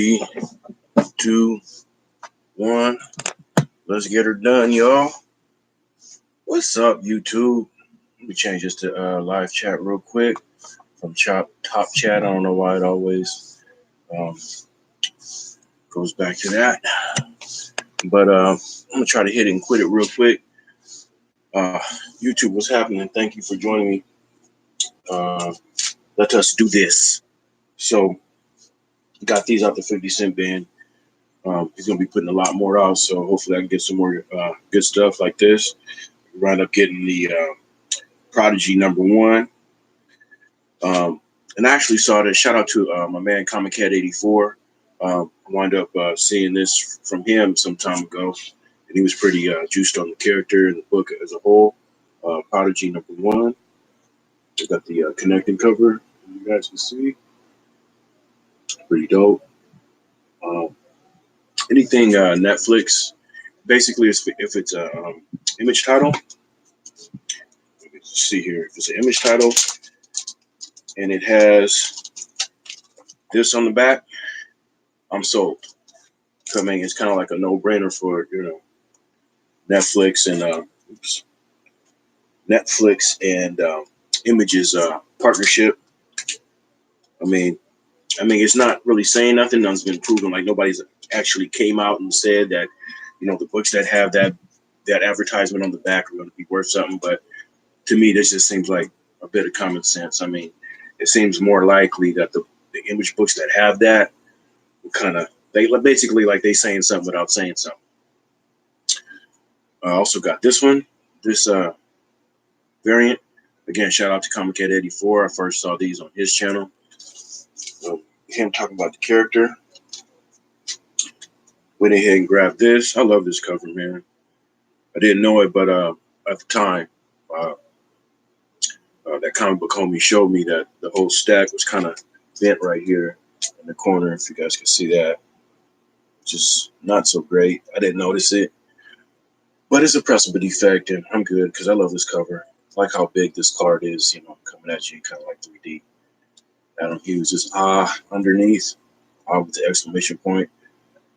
Three, two, one. Let's get her done, y'all. What's up, YouTube? Let me change this to live chat real quick from top chat. I don't know why it always goes back to that, but I'm gonna try to hit it and quit it real quick. YouTube, what's happening? Thank you for joining me. Let us do this. So, got these out the 50-cent bin. He's gonna be putting a lot more out, so hopefully I can get some more good stuff like this. Wind up getting the Prodigy #1. And I actually saw this. Shout out to my man Comic Cat 84. Wound up seeing this from him some time ago, and he was pretty juiced on the character and the book as a whole. Prodigy #1. I got the connecting cover. You guys can see. Pretty dope. Anything Netflix, basically, if it's a image title. Let's see here. If it's an image title and it has this on the back, I'm sold. I mean, it's kind of like a no-brainer for Netflix and Images partnership. I mean, it's not really saying nothing. None's been proven. Like nobody's actually came out and said that the books that have that advertisement on the back are going to be worth something. But to me, this just seems like a bit of common sense. I mean, it seems more likely that the image books that have that they basically like they saying something without saying something. I also got this one, this variant. Again, shout out to Comic Cat 84. I first saw these on his channel. Him talking about the character. Went ahead and grabbed this. I love this cover, man. I didn't know it, but at the time, that comic book homie showed me that the whole stack was kind of bent right here in the corner, if you guys can see that. Just not so great. I didn't notice it. But it's a pressable defect, and I'm good because I love this cover. I like how big this card is, coming at you kind of like 3D. Adam Hughes is underneath, with the exclamation point.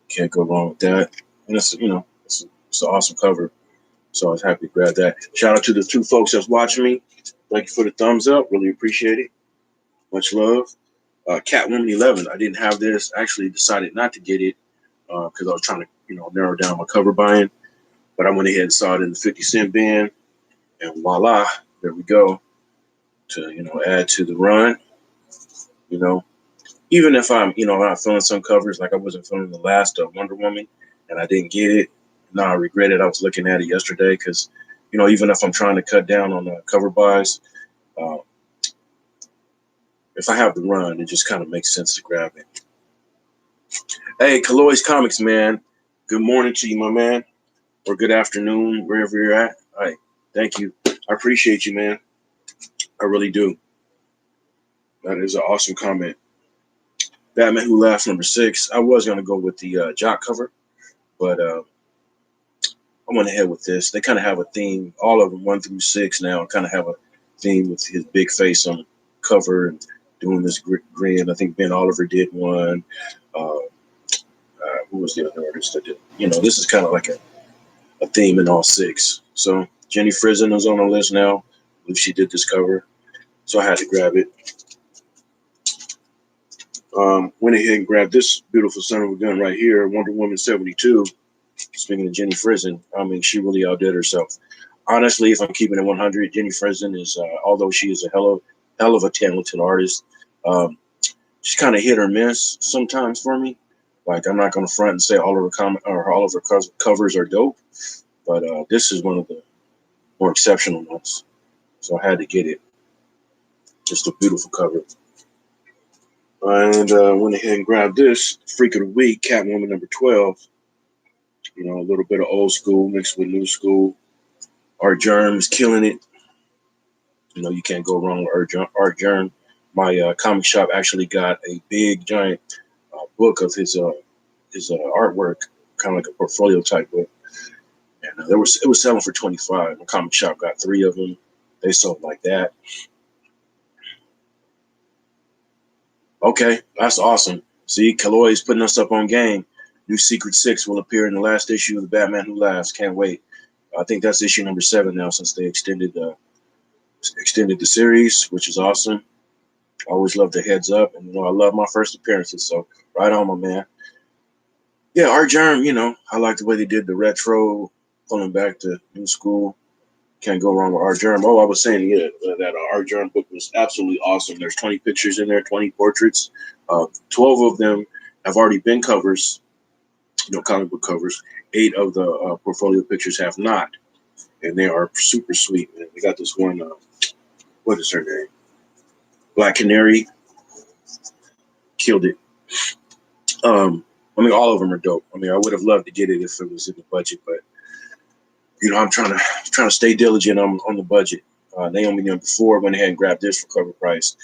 Can't go wrong with that. And it's an awesome cover. So I was happy to grab that. Shout out to the two folks that's watching me. Thank you for the thumbs up. Really appreciate it. Much love. Catwoman 11. I didn't have this. I actually decided not to get it because I was trying to, narrow down my cover buying. But I went ahead and saw it in the 50-cent bin. And voila, there we go. To, add to the run. Even if I'm not feeling some covers, like I wasn't feeling the last Wonder Woman and I didn't get it. No, I regret it. I was looking at it yesterday because, even if I'm trying to cut down on the cover buys, if I have the run, it just kind of makes sense to grab it. Hey, Kaloi's Comics, man. Good morning to you, my man. Or good afternoon, wherever you're at. All right. Thank you. I appreciate you, man. I really do. That is an awesome comment. Batman Who Laughs #6. I was going to go with the Jock cover, but I went ahead with this. They kind of have a theme. All of them, 1 through 6 now, kind of have a theme with his big face on the cover and doing this grin. I think Ben Oliver did one. Who was the other artist that did? This is kind of like a theme in all 6. So Jenny Frison is on the list now. I believe she did this cover. So I had to grab it. Went ahead and grabbed this beautiful son of a gun right here, Wonder Woman 72. Speaking of Jenny Frison, she really outdid herself. Honestly, if I'm keeping it 100, Jenny Frison is, although she is a hell of a talented artist, she's kind of hit or miss sometimes for me. Like, I'm not going to front and say all of her covers are dope, but this is one of the more exceptional ones. So I had to get it. Just a beautiful cover. And went ahead and grabbed this Freak of the Week, Catwoman #12. A little bit of old school mixed with new school. Art Germ is killing it. You can't go wrong with Art Germ. My comic shop actually got a big, giant book of his artwork, kind of like a portfolio type book. And it was selling for $25. My comic shop got 3 of them. They sold like that. Okay, that's awesome. See, Kalloy is putting us up on game. New Secret Six will appear in the last issue of the Batman Who Laughs. Can't wait. I think that's issue number 7 now, since they extended the series, which is awesome. I always love the heads up, and I love my first appearances. So right on, my man. Yeah, Art Germ. I like the way they did the retro, pulling back to new school. Can't go wrong with Art Germ. Oh, I was saying, yeah, that Art Germ book was absolutely awesome. There's 20 pictures in there, 20 portraits. 12 of them have already been covers, comic book covers. 8 of the portfolio pictures have not, and they are super sweet. Man. We got this one. What is her name? Black Canary. Killed it. All of them are dope. I would have loved to get it if it was in the budget, but I'm trying to stay diligent on the budget. Naomi number 4 went ahead and grabbed this for cover price,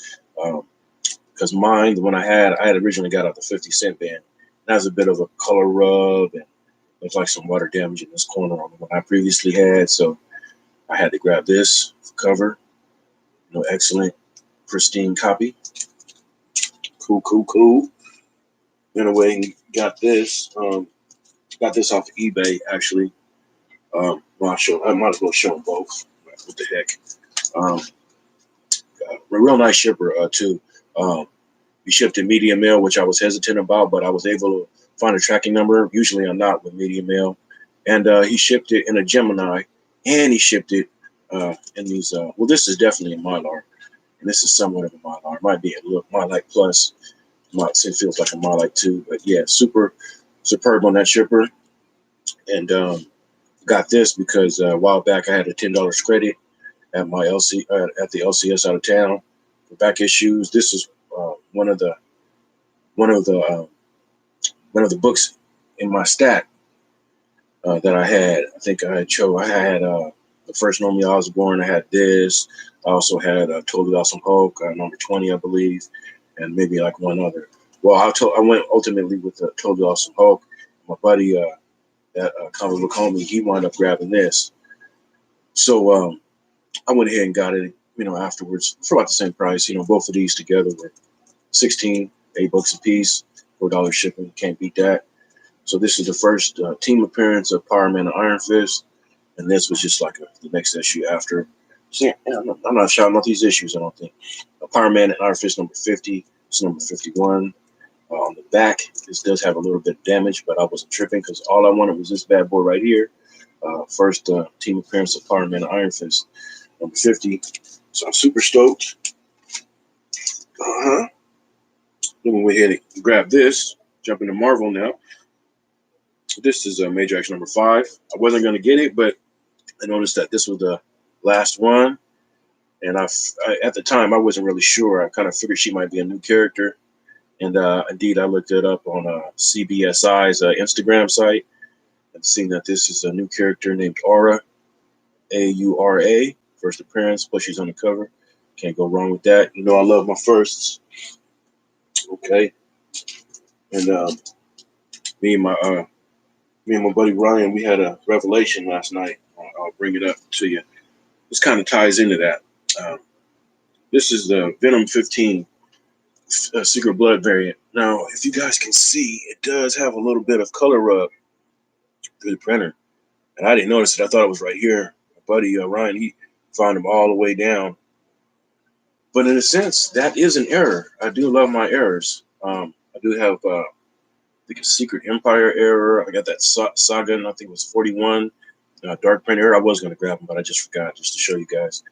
because mine, the one I had originally got out the 50-cent bin. That was a bit of a color rub and looks like some water damage in this corner on the one I previously had, so I had to grab this for cover. Excellent, pristine copy. Cool. Anyway, got this. Got this off of eBay, actually. I might as well show them both. What the heck? A real nice shipper, too. He shipped in medium mail, which I was hesitant about, but I was able to find a tracking number. Usually I'm not with medium mail. And he shipped it in a Gemini, and he shipped it in these. This is definitely a Mylar, and this is somewhat of a Mylar. It might be a little Mylar Plus. It feels like a Mylar 2, but yeah, super superb on that shipper. And got this because a while back I had a $10 credit at my at the LCS out of town for back issues. This is one of the books in my stack that I had. I think I had the first Normally Osborn. I had this. I also had Totally Awesome Hulk, number 20, I believe, and maybe like one other. Well, I went ultimately with the Totally Awesome Hulk. My buddy, that comic book homie, he wound up grabbing this. So I went ahead and got it, afterwards for about the same price. Both of these together were 16, $8 a piece, $4 shipping. Can't beat that. So this is the first team appearance of Power Man and Iron Fist, and this was just like the next issue after. See, I'm not shouting out these issues, I don't think. Power Man and Iron Fist number 50. It's number 51. On the back, this does have a little bit of damage, but I wasn't tripping because all I wanted was this bad boy right here. First team appearance of Power Man and Iron Fist, number 50. So I'm super stoked. Then we went ahead and grab this. Jump into Marvel now. This is Major Action number 5. I wasn't going to get it, but I noticed that this was the last one. And I at the time, I wasn't really sure. I kind of figured she might be a new character. And indeed, I looked it up on CBSI's Instagram site and seen that this is a new character named Aura, Aura. First appearance, plus she's on the cover. Can't go wrong with that. I love my firsts. Okay. And me and my buddy Ryan, we had a revelation last night. I'll bring it up to you. This kind of ties into that. This is the Venom 15 Secret Blood variant. Now, if you guys can see, it does have a little bit of color rub through the printer. And I didn't notice it. I thought it was right here. My buddy Ryan, he found them all the way down. But in a sense, that is an error. I do love my errors. I do have I think a Secret Empire error. I got that Saga, and I think it was 41. Dark print error. I was going to grab them, but I just forgot, just to show you guys.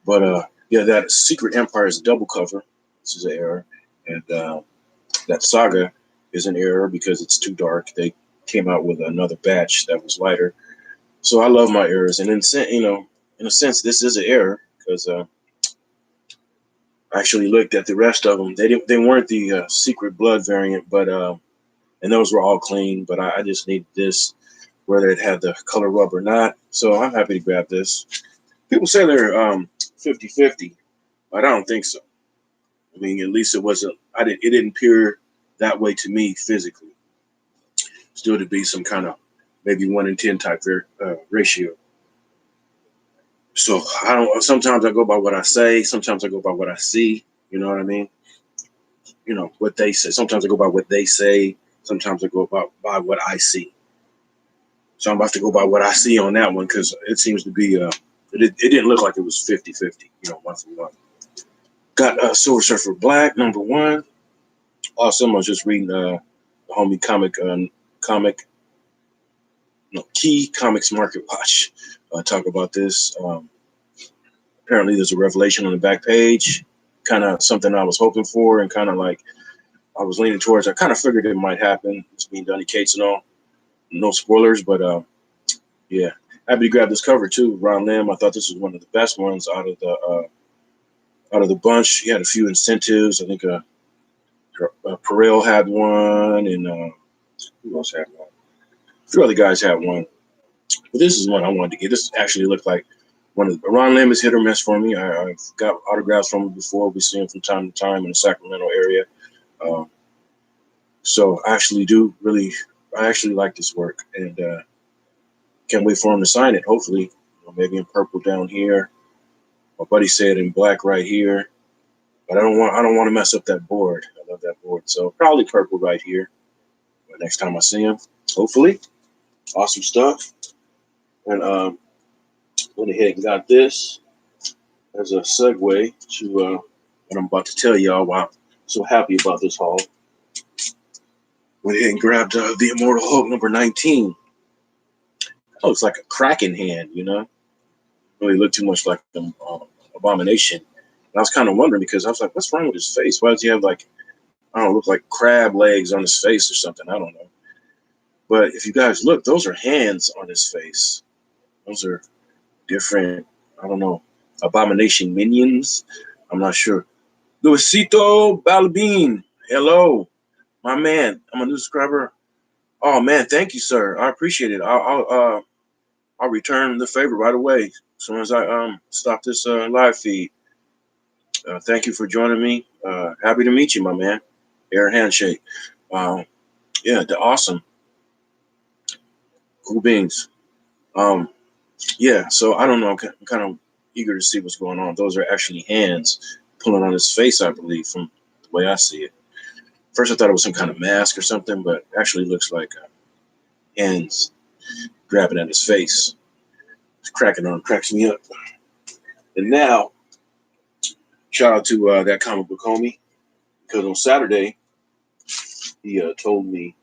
But yeah, that Secret Empire is a double cover. This is an error. And that Saga is an error because it's too dark. They came out with another batch that was lighter. So I love my errors. And in a sense, this is an error because I actually looked at the rest of them. They weren't the Secret Blood variant, but and those were all clean. But I just needed this, whether it had the color rub or not. So I'm happy to grab this. People say they're 50-50, but I don't think so. I mean, at least it wasn't. It didn't appear that way to me physically. Still to be some kind of maybe 1 in 10 type ratio. So I don't. Sometimes I go by what I say. Sometimes I go by what I see. You know what I mean? what they say. Sometimes I go by what they say. Sometimes I go by what I see. So I'm about to go by what I see on that one because it seems to be it didn't look like it was 50-50, 1 for 1. Got Silver Surfer Black #1. Awesome. I was just reading the homie Key Comics Market Watch talk about this. Apparently there's a revelation on the back page, kind of something I was hoping for, and kind of like I was leaning towards. I kind of figured it might happen. It's being Donny Cates and all. No spoilers, but yeah, happy to grab this cover too. Ron Lim, I thought this was one of the best ones out of the bunch. He had a few incentives. I think Perel had one, and who else had one? A few other guys had one. But this is one I wanted to get. This actually looked like one of the Ron Lim is hit or miss for me. I've got autographs from him before. We see him from time to time in the Sacramento area. So I actually like this work, and can't wait for him to sign it. Hopefully, maybe in purple down here. My buddy said in black right here, but I don't want to mess up that board. I love that board, so probably purple right here. But next time I see him, hopefully, awesome stuff. And went ahead and got this as a segue to what I'm about to tell y'all. Why I'm so happy about this haul. Went ahead and grabbed the Immortal Hulk #19. Oh, it's like a Kraken hand, Really looked too much like the Abomination. And I was kind of wondering because I was like, what's wrong with his face? Why does he have look like crab legs on his face or something? I don't know. But if you guys look, those are hands on his face. Those are different, I don't know, Abomination minions. I'm not sure. Luisito Balabine, hello, my man. I'm a new subscriber. Oh man, thank you, sir. I appreciate it. I'll return the favor right away as soon as I stop this live feed. Thank you for joining me. Happy to meet you, my man. Air handshake. Yeah, the awesome. Cool beans. Yeah, so I don't know. I'm kind of eager to see what's going on. Those are actually hands pulling on his face, I believe, from the way I see it. First, I thought it was some kind of mask or something, but actually looks like hands grabbing at his face. It's cracks me up. And now, shout out to that comic book homie, because on Saturday, he told me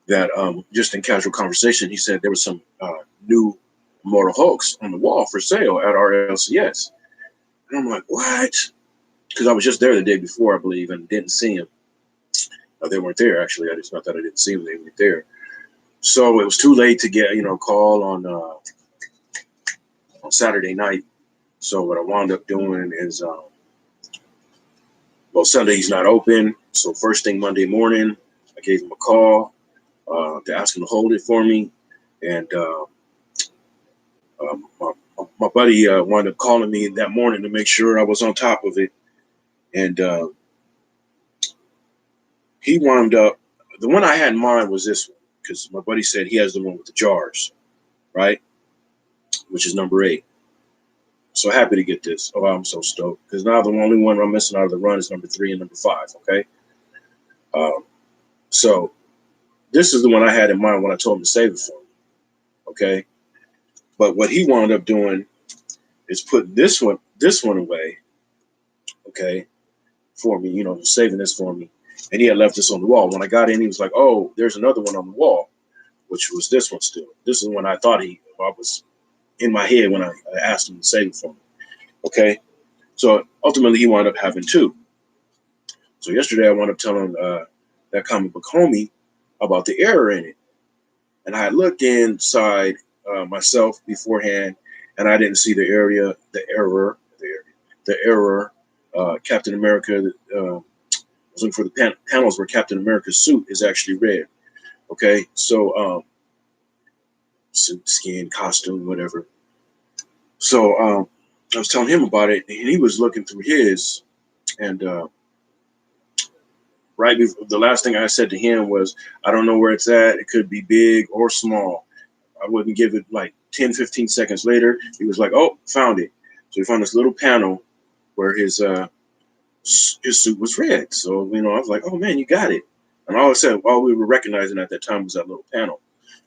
that just in casual conversation, he said there was some new Immortal Hulks on the wall for sale at our LCS. And I'm like, what? Because I was just there the day before, I believe, and didn't see him. They weren't there, actually. I just thought that I didn't see them. They weren't there. So it was too late to get, call on Saturday night. So what I wound up doing is, Sunday he's not open. So first thing Monday morning, I gave him a call to ask him to hold it for me. And my buddy wound up calling me that morning to make sure I was on top of it. And he wound up, the one I had in mind was this one, because my buddy said he has the one with the jars, right? Which is #8. So happy to get this. Oh, I'm so stoked. Because now the only one I'm missing out of the run is #3 and #5, okay? So this is the one I had in mind when I told him to save it for me, okay? But what he wound up doing is putting this one away, okay, for me, saving this for me. And he had left this on the wall. When I got in, he was like, oh, there's another one on the wall, which was this one still. This is the one I thought I was in my head when I asked him to save it for me. Okay. So ultimately he wound up having 2. So yesterday I wound up telling that comic book homie about the error in it. And I looked inside myself beforehand and I didn't see the error. Captain America, I was looking for the panels where Captain America's suit is actually red. Okay. So suit, skin, costume, whatever. So I was telling him about it, and he was looking through his, and right before, the last thing I said to him was, I don't know where it's at. It could be big or small. I wouldn't give it like 10, 15 seconds later. He was like, oh, found it. So he found this little panel where his his suit was red. So, I was like, oh man, you got it. And all I said, all we were recognizing at that time was that little panel.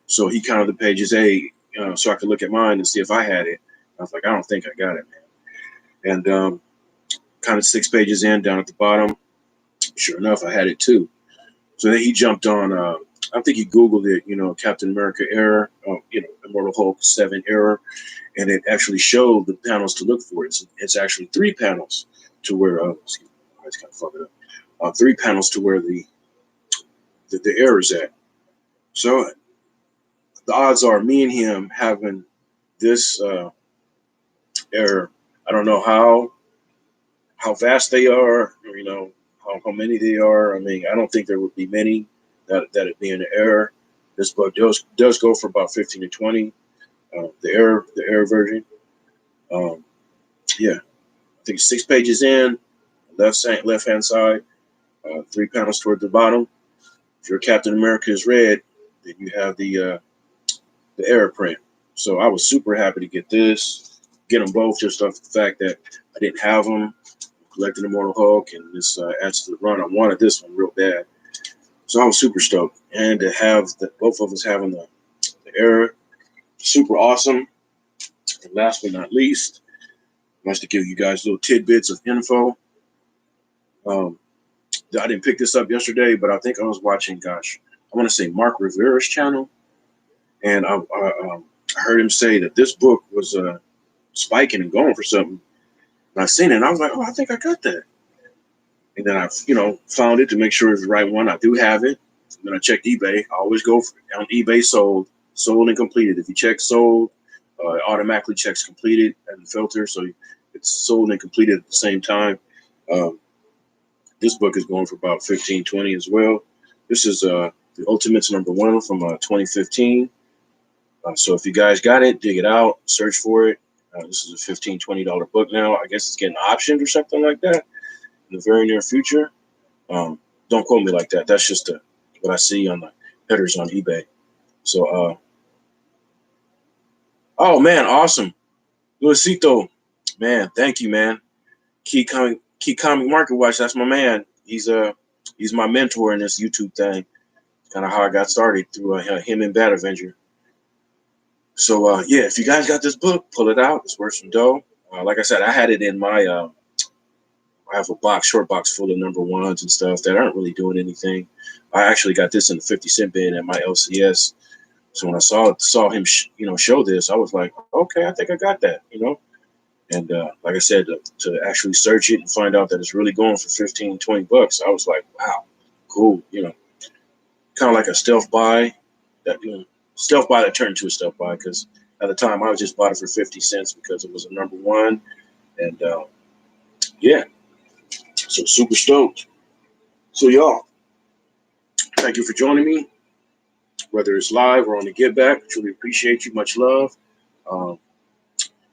So he counted the pages, so I could look at mine and see if I had it. I was like, I don't think I got it, man. And kind of 6 pages in, down at the bottom, sure enough, I had it too. So then he jumped on, I think he Googled it, Captain America error, Immortal Hulk 7 error, and it actually showed the panels to look for. It's actually 3 panels to where, excuse me, I just kind of fucked it up. 3 panels to where the error is at. So the odds are me and him having this error. I don't know how vast they are, or, how many they are. I mean, I don't think there would be many that it be an error. This book does go for about 15 to 20. The error version. Um, yeah, I think 6 pages in, left hand side, 3 panels toward the bottom. If your Captain America is red, then you have the error print. So I was super happy to get them both, just off the fact that I didn't have them. Collected Immortal Hulk, and this adds to the run. I wanted this one real bad, so I was super stoked. And to have both of us having the error, super awesome. And last but not least, nice to give you guys little tidbits of info. I didn't pick this up yesterday, but I think I was watching, I want to say Mark Rivera's channel, and I heard him say that this book was spiking and going for something. And I seen it, and I was like, oh, I think I got that. And then I, found it to make sure it's the right one. I do have it. And then I checked eBay. I always go on eBay sold and completed. If you check sold, it automatically checks completed and the filter, so it's sold and completed at the same time. This book is going for about 15, 20 as well. This is the Ultimates #1 from 2015. So if you guys got it, dig it out, search for it. This is a $15, $20 book now. I guess it's getting optioned or something like that in the very near future. Don't quote me like that. That's just what I see on the headers on eBay. So, oh man, awesome, Luisito, man, thank you, man. Key Comic Market Watch. That's my man. He's my mentor in this YouTube thing. Kind of how I got started through him and Bad Avenger. So yeah, if you guys got this book, pull it out. It's worth some dough. Like I said, I had it in my. I have a short box full of #1s and stuff that aren't really doing anything. I actually got this in the 50-cent bin at my LCS. So when I saw him, show this, I was like, okay, I think I got that, And like I said, to actually search it and find out that it's really going for 15, 20 bucks, I was like, wow, cool. Kind of like a stealth buy that turned into a stealth buy, because at the time I was just bought it for 50 cents because it was a #1. And yeah. So super stoked. So y'all, thank you for joining me, whether it's live or on the Get Back. Truly appreciate you. Much love.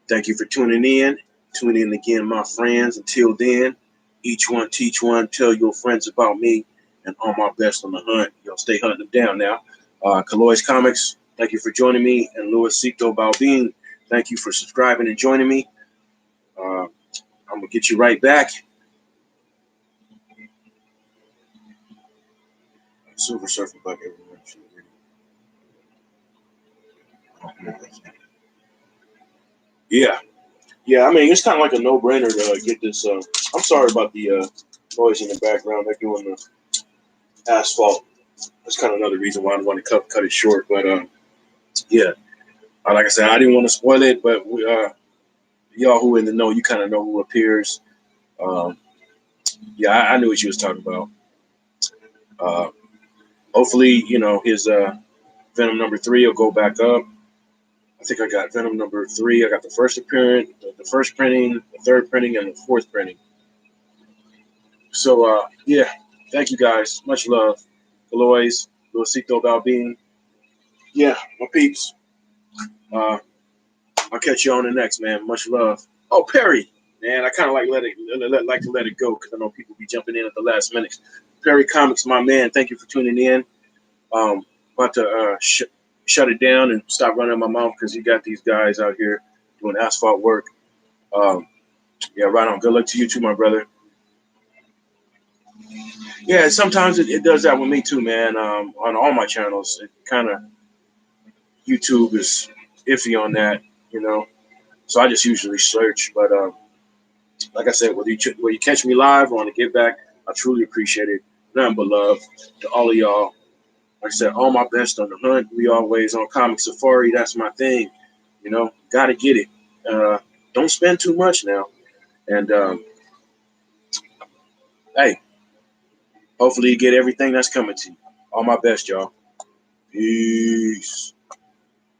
Thank you for tuning in. Tune in again, my friends. Until then, each one teach one. Tell your friends about me, and on my best on the hunt. Y'all stay hunting them down now. Kaloi's Comics, thank you for joining me. And Luisito Balbin, thank you for subscribing and joining me. I'm going to get you right back. Silver Surfer Buck everywhere. Yeah. Yeah, I mean, it's kind of like a no-brainer to get this. I'm sorry about the noise in the background. They're doing the asphalt. That's kind of another reason why I want to cut it short. But yeah, like I said, I didn't want to spoil it, but y'all who in the know, you kind of know who appears. Yeah, I knew what you was talking about. Hopefully, his Venom #3 will go back up. I think I got Venom #3. I got the first appearance, the first printing, the third printing, and the fourth printing. So yeah, thank you guys. Much love. Alois, Luisito Balbin. Yeah, my peeps. I'll catch you on the next, man. Much love. Oh, Perry, man, I kind of like to let it go because I know people be jumping in at the last minute. Perry Comics, my man. Thank you for tuning in. About to shut it down and stop running my mouth because you got these guys out here doing asphalt work. Yeah, right on. Good luck to you too, my brother. Yeah, sometimes it does that with me too, man. On all my channels, it kind of YouTube is iffy on that, you know. So I just usually search. But like I said, whether you catch me live or on the Get Back, I truly appreciate it. Nothing but love to all of y'all. Like I said, all my best on the hunt. We always on Comic Safari. That's my thing. You know, gotta get it. Don't spend too much now. And hey, hopefully you get everything that's coming to you. All my best, y'all. Peace.